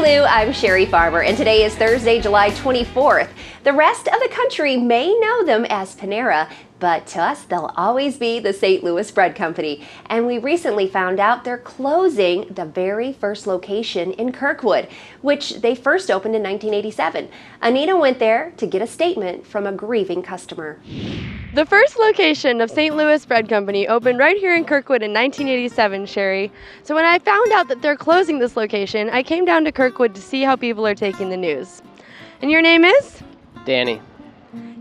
Lou, I'm Sherry Farmer, and today is Thursday, July 24th. The rest of the country may know them as Panera, but to us, they'll always be the St. Louis Bread Company. And we recently found out they're closing the very first location in Kirkwood, which they first opened in 1987. Anita went there to get a statement from a grieving customer. The first location of St. Louis Bread Company opened right here in Kirkwood in 1987, Sherry. So when I found out that they're closing this location, I came down to Kirkwood to see how people are taking the news. And your name is? Danny.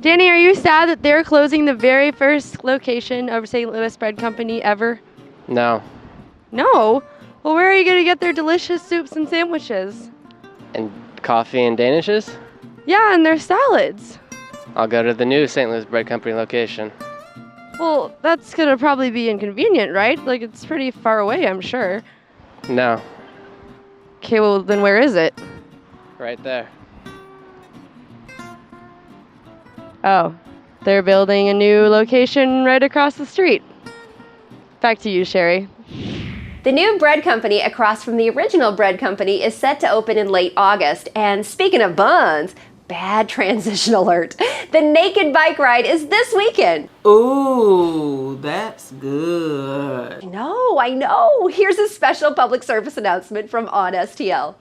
Danny, are you sad that they're closing the very first location of St. Louis Bread Company ever? No. No? Well, where are you going to get their delicious soups and sandwiches? And coffee and danishes? Yeah, and their salads. I'll go to the new St. Louis Bread Company location. Well, that's going to probably be inconvenient, right? Like, it's pretty far away, I'm sure. No. Okay, well, then where is it? Right there. Oh, they're building a new location right across the street. Back to you, Sherry. The new bread company across from the original bread company is set to open in late August. And speaking of buns, bad transition alert. The Naked Bike Ride is this weekend. Ooh, that's good. I know. Here's a special public service announcement from On STL.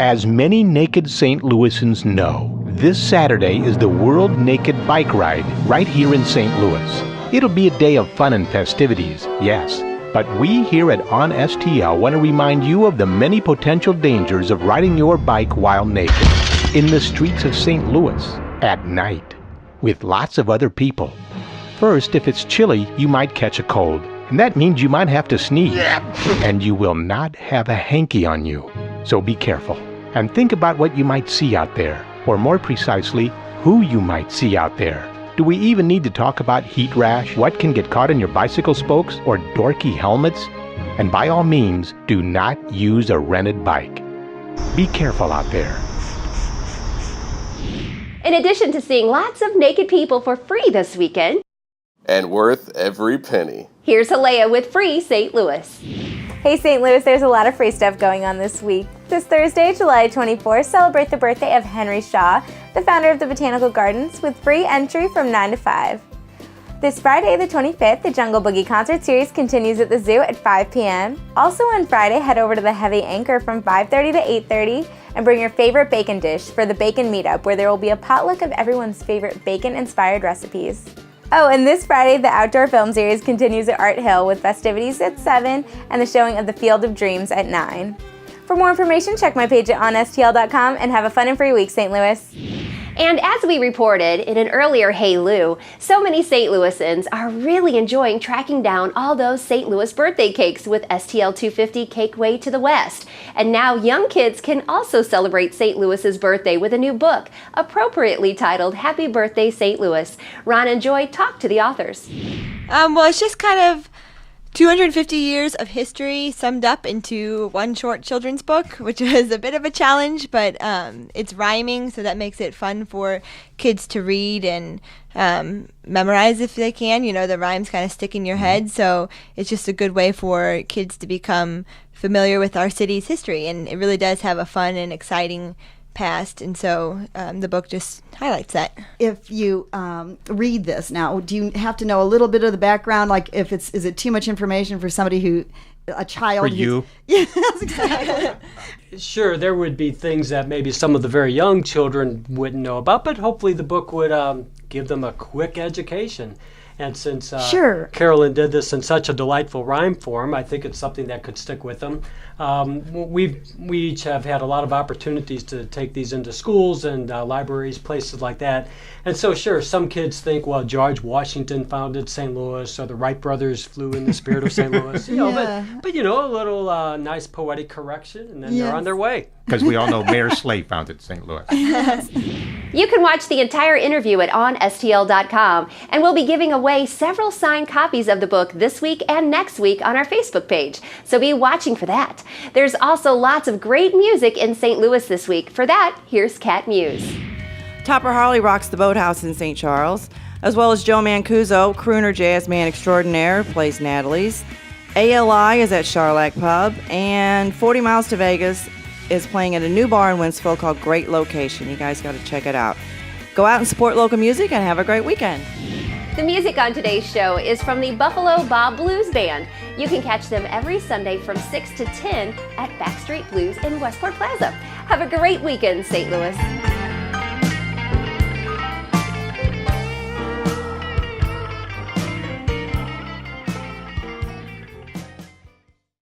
As many naked St. Louisans know, this Saturday is the World Naked Bike Ride right here in St. Louis. It'll be a day of fun and festivities, yes, but we here at On STL want to remind you of the many potential dangers of riding your bike while naked in the streets of St. Louis at night with lots of other people. First, if it's chilly, you might catch a cold, and that means you might have to sneeze, and you will not have a hanky on you. So be careful and think about what you might see out there, or more precisely, who you might see out there. Do we even need to talk about heat rash, what can get caught in your bicycle spokes, or dorky helmets? And by all means, do not use a rented bike. Be careful out there. In addition to seeing lots of naked people for free this weekend, and worth every penny. Here's Halea with Free St. Louis. Hey St. Louis, there's a lot of free stuff going on this week. This Thursday, July 24th, celebrate the birthday of Henry Shaw, the founder of the Botanical Gardens, with free entry from 9 to 5. This Friday, the 25th, the Jungle Boogie concert series continues at the zoo at 5 p.m. Also on Friday, head over to the Heavy Anchor from 5:30 to 8:30 and bring your favorite bacon dish for the Bacon Meetup, where there will be a potluck of everyone's favorite bacon-inspired recipes. Oh, and this Friday, the outdoor film series continues at Art Hill with festivities at 7 and the showing of The Field of Dreams at 9. For more information, check my page at onstl.com and have a fun and free week, St. Louis. And as we reported in an earlier Hey Lou, so many St. Louisans are really enjoying tracking down all those St. Louis birthday cakes with STL 250 Cake Way to the West. And now young kids can also celebrate St. Louis's birthday with a new book, appropriately titled Happy Birthday St. Louis. Ron and Joy talked to the authors. Well, it's just kind of 250 years of history summed up into one short children's book, which is a bit of a challenge, but it's rhyming, so that makes it fun for kids to read and memorize if they can. You know, the rhymes kind of stick in your head, so it's just a good way for kids to become familiar with our city's history, and it really does have a fun and exciting past, and so the book just highlights that. If you read this now, do you have to know a little bit of the background? Like, is it too much information for somebody a child? For you? Yes, exactly. Sure, there would be things that maybe some of the very young children wouldn't know about, but hopefully the book would give them a quick education. And since Carolyn did this in such a delightful rhyme form, I think it's something that could stick with them. We each have had a lot of opportunities to take these into schools and libraries, places like that. And so, sure, some kids think, well, George Washington founded St. Louis, or the Wright brothers flew in the spirit of St. Louis. But you know, a little nice poetic correction, and then they're on their way. Because we all know Mayor Slay founded St. Louis. You can watch the entire interview at onstl.com, and we'll be giving away several signed copies of the book this week and next week on our Facebook page, so be watching for that. There's also lots of great music in St. Louis this week. For that, here's Cat Muse. Topper Harley rocks the Boathouse in St. Charles, as well as Joe Mancuso, crooner jazz man extraordinaire, plays Natalie's. ALI is at Charlac Pub, and 40 Miles to Vegas is playing at a new bar in Wentzville called Great Location. You guys got to check it out. Go out and support local music and have a great weekend. The music on today's show is from the Buffalo Bob Blues Band. You can catch them every Sunday from 6 to 10 at Backstreet Blues in Westport Plaza. Have a great weekend, St. Louis.